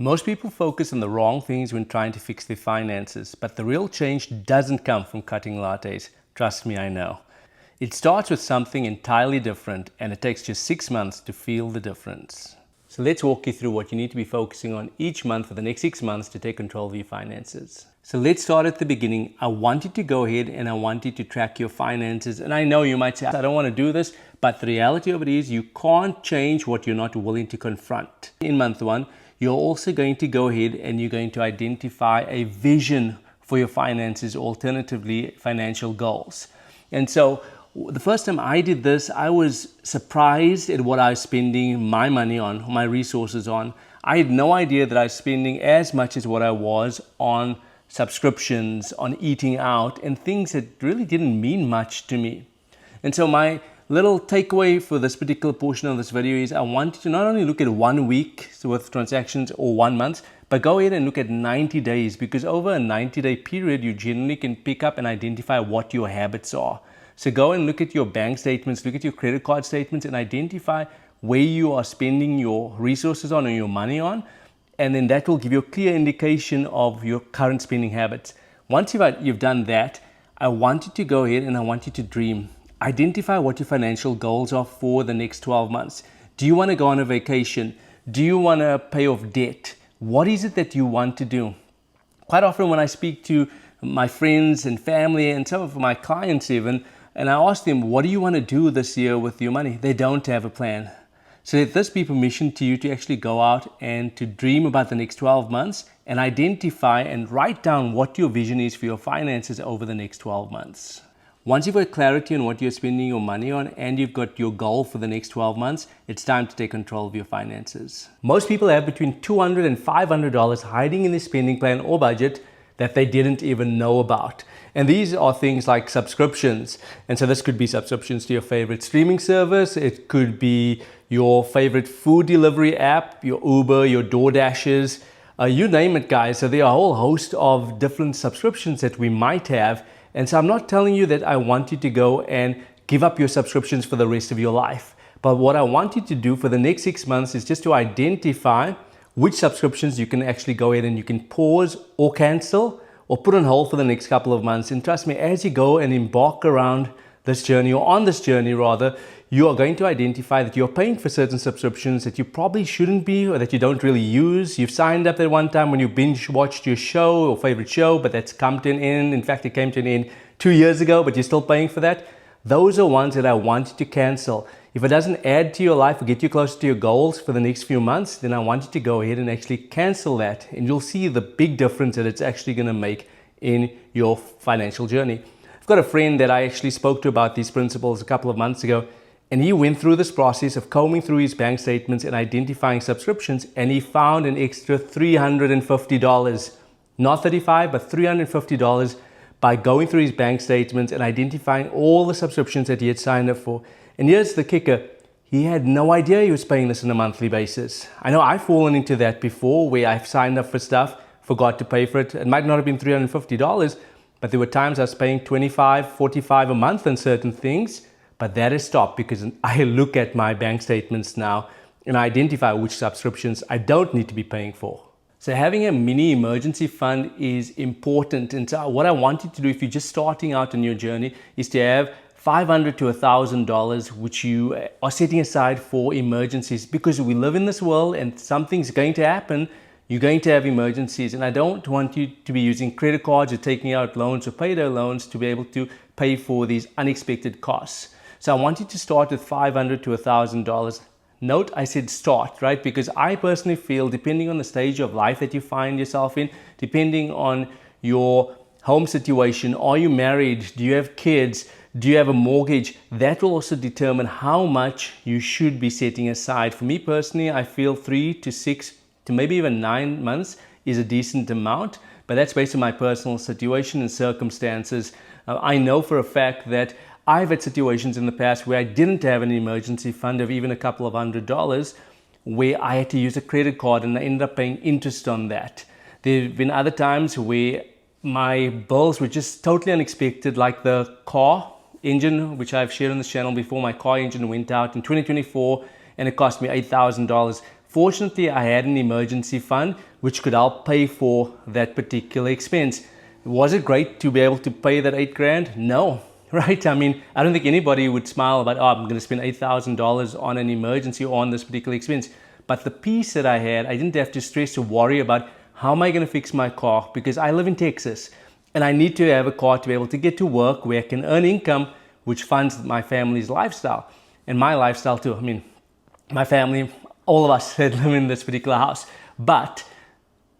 Most people focus on the wrong things when trying to fix their finances, but the real change doesn't come from cutting lattes. Trust me, I know. It starts with something entirely different, and it takes just 6 months to feel the difference. So let's walk you through what you need to be focusing on each month for the next 6 months to take control of your finances. So let's start at the beginning. I want you to go ahead and I want you to track your finances. And I know you might say, I don't want to do this, but the reality of it is you can't change what you're not willing to confront. In month one, you're also going to go ahead and you're going to identify a vision for your finances, alternatively financial goals. And so the first time I did this, I was surprised at what I was spending my money on, my resources on. I had no idea that I was spending as much as what I was on subscriptions, on eating out, and things that really didn't mean much to me. And so my little takeaway for this particular portion of this video is I want you to not only look at 1 week worth of transactions or 1 month, but go ahead and look at 90 days, because over a 90-day period, you generally can pick up and identify what your habits are. So go and look at your bank statements, look at your credit card statements, and identify where you are spending your resources on or your money on. And then that will give you a clear indication of your current spending habits. Once you've done that, I want you to go ahead and I want you to dream. Identify what your financial goals are for the next 12 months. Do you want to go on a vacation? Do you want to pay off debt? What is it that you want to do? Quite often when I speak to my friends and family and some of my clients even, and I ask them, what do you want to do this year with your money? They don't have a plan. So let this be permission to you to actually go out and to dream about the next 12 months and identify and write down what your vision is for your finances over the next 12 months. Once you've got clarity on what you're spending your money on and you've got your goal for the next 12 months, it's time to take control of your finances. Most people have between $200 and $500 hiding in their spending plan or budget that they didn't even know about. And these are things like subscriptions. And so this could be subscriptions to your favorite streaming service. It could be your favorite food delivery app, your Uber, your DoorDashes, you name it, guys. So there are a whole host of different subscriptions that we might have. And so I'm not telling you that I want you to go and give up your subscriptions for the rest of your life. But what I want you to do for the next 6 months is just to identify which subscriptions you can actually go ahead and you can pause or cancel or put on hold for the next couple of months. And trust me, as you go and embark around this journey, or on this journey rather, you are going to identify that you're paying for certain subscriptions that you probably shouldn't be or that you don't really use. You've signed up at one time when you binge watched your show or favorite show, but that's come to an end. In fact, it came to an end 2 years ago, but you're still paying for that. Those are ones that I want you to cancel. If it doesn't add to your life or get you closer to your goals for the next few months, then I want you to go ahead and actually cancel that. And you'll see the big difference that it's actually going to make in your financial journey. I've got a friend that I actually spoke to about these principles a couple of months ago, and he went through this process of combing through his bank statements and identifying subscriptions, and he found an extra $350, not $35, but $350 by going through his bank statements and identifying all the subscriptions that he had signed up for. And here's the kicker. He had no idea he was paying this on a monthly basis. I know I've fallen into that before where I've signed up for stuff, forgot to pay for it. It might not have been $350, but there were times I was paying $25, $45 a month on certain things. But that has stopped because I look at my bank statements now and I identify which subscriptions I don't need to be paying for. So having a mini emergency fund is important. And so what I want you to do if you're just starting out on your journey is to have $500 to $1,000 which you are setting aside for emergencies, because we live in this world and something's going to happen. You're going to have emergencies, and I don't want you to be using credit cards or taking out loans or payday loans to be able to pay for these unexpected costs. So I want you to start with $500 to $1,000. Note I said start, right? Because I personally feel, depending on the stage of life that you find yourself in, depending on your home situation, are you married? Do you have kids? Do you have a mortgage? That will also determine how much you should be setting aside. For me personally, I feel 3 to 6 to maybe even 9 months is a decent amount, but that's based on my personal situation and circumstances. I know for a fact that I've had situations in the past where I didn't have an emergency fund of even a couple of $100 where I had to use a credit card and I ended up paying interest on that. There have been other times where my bills were just totally unexpected, like the car engine, which I've shared on this channel before. My car engine went out in 2024 and it cost me $8,000 Fortunately, I had an emergency fund which could help pay for that particular expense. Was it great to be able to pay that $8,000? No, right? I mean, I don't think anybody would smile about, oh, I'm going to spend $8,000 on an emergency or on this particular expense. But the peace that I had, I didn't have to stress or worry about how am I going to fix my car, because I live in Texas and I need to have a car to be able to get to work where I can earn income, which funds my family's lifestyle and my lifestyle too. I mean, my family, all of us that live in this particular house. But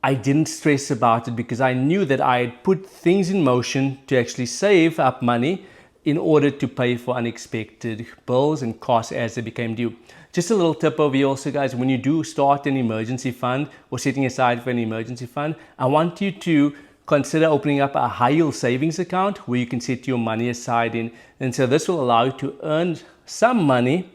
I didn't stress about it because I knew that I had put things in motion to actually save up money in order to pay for unexpected bills and costs as they became due. Just a little tip over here also, guys, when you do start an emergency fund or setting aside for an emergency fund, I want you to consider opening up a high yield savings account where you can set your money aside in. And so this will allow you to earn some money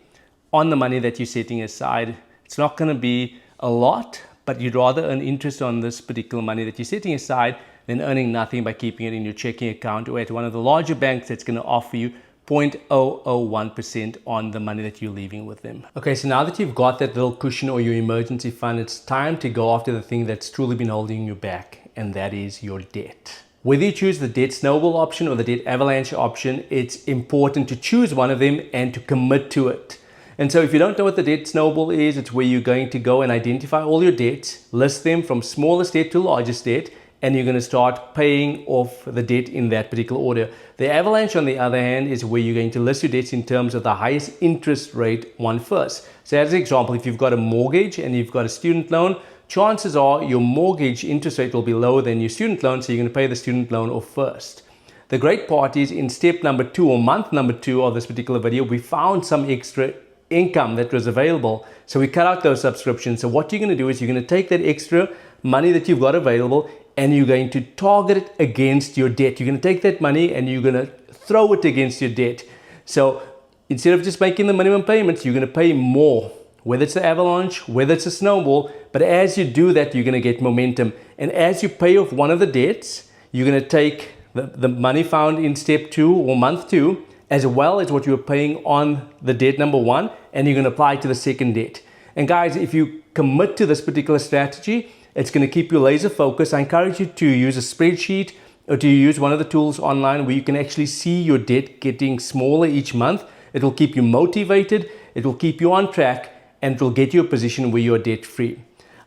on the money that you're setting aside. It's not going to be a lot, but you'd rather earn interest on this particular money that you're setting aside than earning nothing by keeping it in your checking account or at one of the larger banks that's going to offer you 0.001% on the money that you're leaving with them. Okay, so now that you've got that little cushion or your emergency fund, it's time to go after the thing that's truly been holding you back, and that is your debt. Whether you choose the debt snowball option or the debt avalanche option, it's important to choose one of them and to commit to it. And so if you don't know what the debt snowball is, it's where you're going to go and identify all your debts, list them from smallest debt to largest debt, and you're going to start paying off the debt in that particular order. The avalanche, on the other hand, is where you're going to list your debts in terms of the highest interest rate one first. So as an example, if you've got a mortgage and you've got a student loan, chances are your mortgage interest rate will be lower than your student loan, so you're going to pay the student loan off first. The great part is in step number 2 or month number 2 of this particular video, we found some extra income that was available. So we cut out those subscriptions. So what you're going to do is you're going to take that extra money that you've got available and you're going to target it against your debt. You're going to take that money and you're going to throw it against your debt. So instead of just making the minimum payments, you're going to pay more, whether it's the avalanche, whether it's a snowball. But as you do that, you're going to get momentum. And as you pay off one of the debts, you're going to take the money found in step 2 or month 2, as well as what you're paying on the debt number 1, and you're going to apply it to the second debt. And guys, if you commit to this particular strategy, it's going to keep you laser focused. I encourage you to use a spreadsheet or to use one of the tools online where you can actually see your debt getting smaller each month. It will keep you motivated, it will keep you on track, and it will get you a position where you're debt free.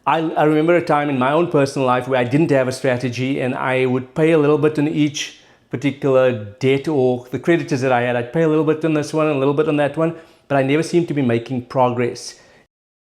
I remember a time in my own personal life where I didn't have a strategy and I would pay a little bit on each particular debt or the creditors that I had. I'd pay a little bit on this one, a little bit on that one, but I never seemed to be making progress.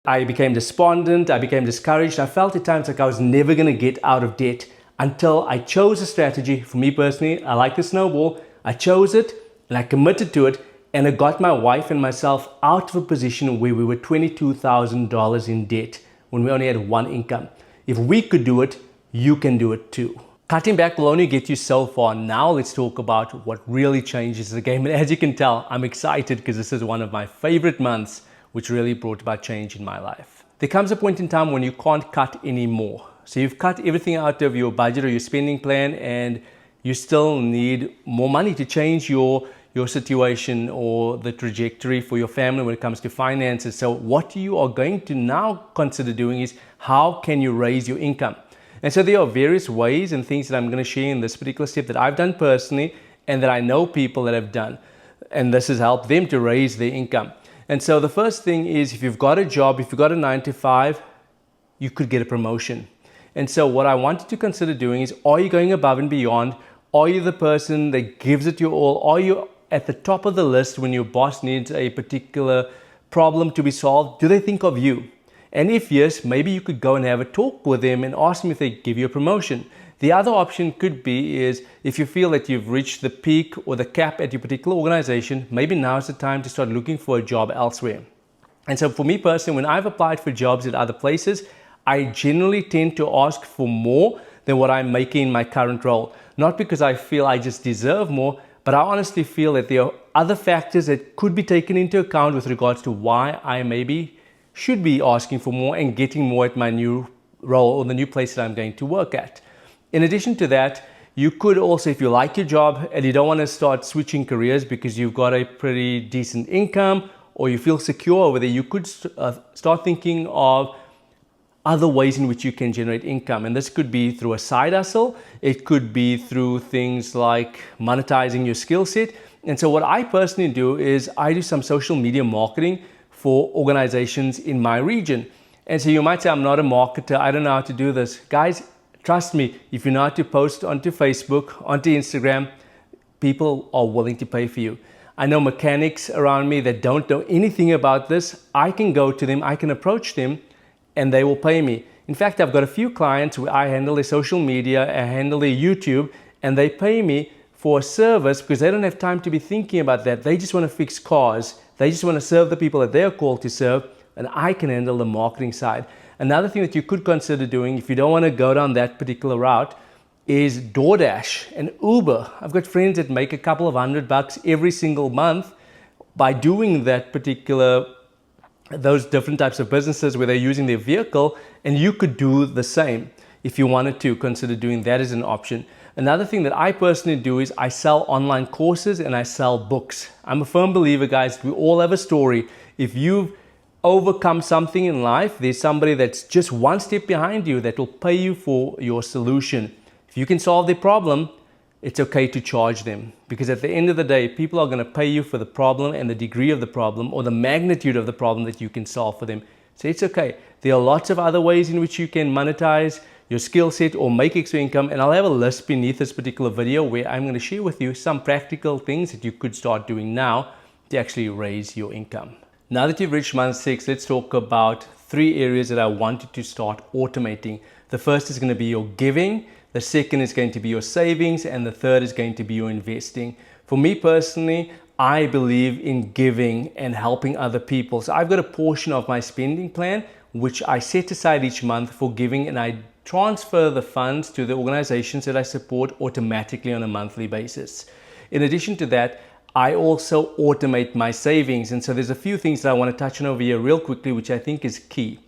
I became despondent, I became discouraged. I felt at times like I was never going to get out of debt until I chose a strategy. For me personally, I like the snowball. I chose it and I committed to it, and it got my wife and myself out of a position where we were $22,000 in debt when we only had one income. If we could do it, you can do it too. Cutting back will only get you so far. Now let's talk about what really changes the game. And as you can tell, I'm excited because this is one of my favorite months, which really brought about change in my life. There comes a point in time when you can't cut anymore. So you've cut everything out of your budget or your spending plan, and you still need more money to change your situation or the trajectory for your family when it comes to finances. So what you are going to now consider doing is, how can you raise your income? And so there are various ways and things that I'm going to share in this particular step that I've done personally and that I know people that have done. And this has helped them to raise their income. And so the first thing is, if you've got a job, if you've got a 9 to 5, you could get a promotion. And so what I want you to consider doing is, are you going above and beyond? Are you the person that gives it your all? Are you at the top of the list when your boss needs a particular problem to be solved? Do they think of you? And if yes, maybe you could go and have a talk with them and ask them if they give you a promotion. The other option could be is, if you feel that you've reached the peak or the cap at your particular organization, maybe now is the time to start looking for a job elsewhere. And so for me personally, when I've applied for jobs at other places, I generally tend to ask for more than what I'm making in my current role. Not because I feel I just deserve more, but I honestly feel that there are other factors that could be taken into account with regards to why I maybe should be asking for more and getting more at my new role or the new place that I'm going to work at. In addition to that, you could also, if you like your job and you don't want to start switching careers because you've got a pretty decent income or you feel secure over there, you could start thinking of other ways in which you can generate income. And this could be through a side hustle. It could be through things like monetizing your skill set. And so what I personally do is I do some social media marketing for organizations in my region. And so you might say, I'm not a marketer, I don't know how to do this. Guys, trust me, if you know how to post onto Facebook, onto Instagram, people are willing to pay for you. I know mechanics around me that don't know anything about this. I can go to them, I can approach them, and they will pay me. In fact, I've got a few clients where I handle their social media, I handle their YouTube, and they pay me for a service because they don't have time to be thinking about that. They just want to fix cars. They just want to serve the people that they're called to serve, and I can handle the marketing side. Another thing that you could consider doing if you don't want to go down that particular route is DoorDash and Uber. I've got friends that make a couple of $100 every single month by doing that those different types of businesses where they're using their vehicle, and you could do the same if you wanted to consider doing that as an option. Another thing that I personally do is I sell online courses and I sell books. I'm a firm believer, guys, we all have a story. If you've overcome something in life, there's somebody that's just one step behind you that will pay you for your solution. If you can solve their problem, it's okay to charge them, because at the end of the day, people are going to pay you for the problem and the degree of the problem or the magnitude of the problem that you can solve for them. So it's okay. There are lots of other ways in which you can monetize your skill set or make extra income, and I'll have a list beneath this particular video where I'm going to share with you some practical things that you could start doing now to actually raise your income. Now that you've reached month 6, let's talk about 3 areas that I wanted to start automating. The first is going to be your giving, the second is going to be your savings, and the third is going to be your investing. For me personally, I believe in giving and helping other people. So I've got a portion of my spending plan which I set aside each month for giving, and I transfer the funds to the organizations that I support automatically on a monthly basis. In addition to that, I also automate my savings. And so there's a few things that I want to touch on over here real quickly, which I think is key.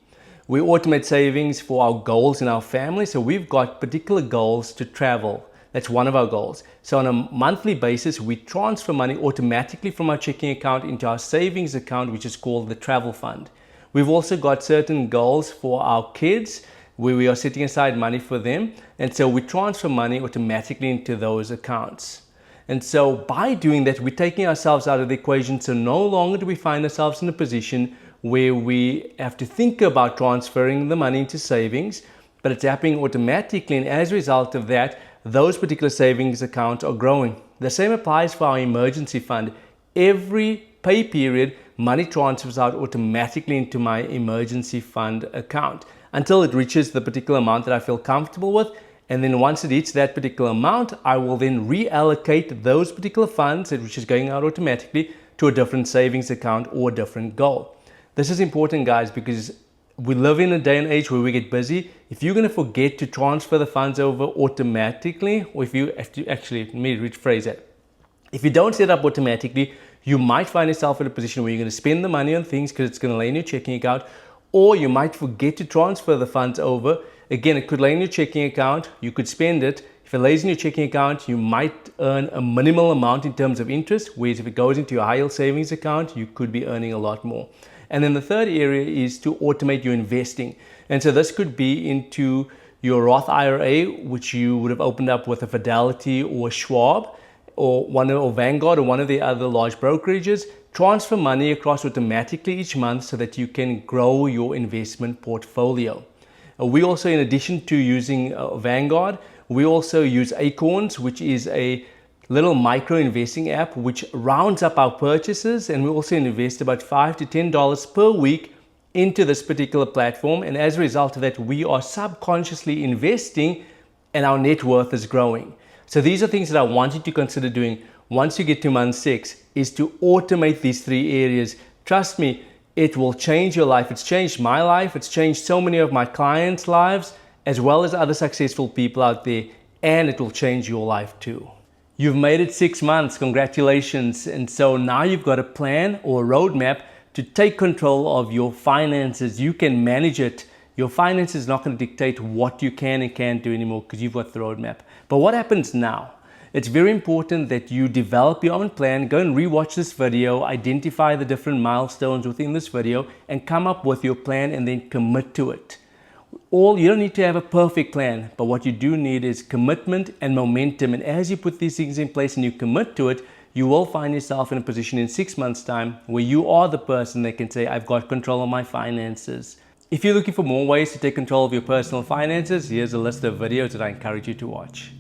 We automate savings for our goals in our family. So we've got particular goals to travel. That's one of our goals. So on a monthly basis, we transfer money automatically from our checking account into our savings account, which is called the travel fund. We've also got certain goals for our kids where we are setting aside money for them. And so we transfer money automatically into those accounts. And so by doing that, we're taking ourselves out of the equation. So no longer do we find ourselves in a position where we have to think about transferring the money into savings, but it's happening automatically. And as a result of that, those particular savings accounts are growing. The same applies for our emergency fund. Every pay period, money transfers out automatically into my emergency fund account until it reaches the particular amount that I feel comfortable with. And then once it hits that particular amount, I will then reallocate those particular funds, which is going out automatically, to a different savings account or a different goal. This is important, guys, because we live in a day and age where we get busy. If you're going to forget to transfer the funds over automatically, or if you actually, let me rephrase that. If you don't set up automatically, you might find yourself in a position where you're going to spend the money on things because it's going to lay in your checking account, or you might forget to transfer the funds over. Again, it could lay in your checking account, you could spend it. If it lays in your checking account, you might earn a minimal amount in terms of interest, whereas if it goes into your high yield savings account, you could be earning a lot more. And then the third area is to automate your investing. And so this could be into your Roth IRA, which you would have opened up with a Fidelity or Schwab or Vanguard or one of the other large brokerages. Transfer money across automatically each month so that you can grow your investment portfolio. We also, in addition to using Vanguard, we also use Acorns, which is a little micro investing app which rounds up our purchases, and we also invest about $5 to $10 per week into this particular platform. And as a result of that, we are subconsciously investing and our net worth is growing. So these are things that I want you to consider doing once you get to month 6, is to automate these 3 areas. Trust me, it will change your life. It's changed my life. It's changed so many of my clients' lives, as well as other successful people out there, and it will change your life too. You've made it 6 months, congratulations. And so now you've got a plan or a roadmap to take control of your finances. You can manage it. Your finances is not going to dictate what you can and can't do anymore because you've got the roadmap. But what happens now? It's very important that you develop your own plan. Go and rewatch this video, identify the different milestones within this video, and come up with your plan and then commit to it. You don't need to have a perfect plan, but what you do need is commitment and momentum. And as you put these things in place and you commit to it, you will find yourself in a position in 6 months' time where you are the person that can say, I've got control of my finances. If you're looking for more ways to take control of your personal finances, here's a list of videos that I encourage you to watch.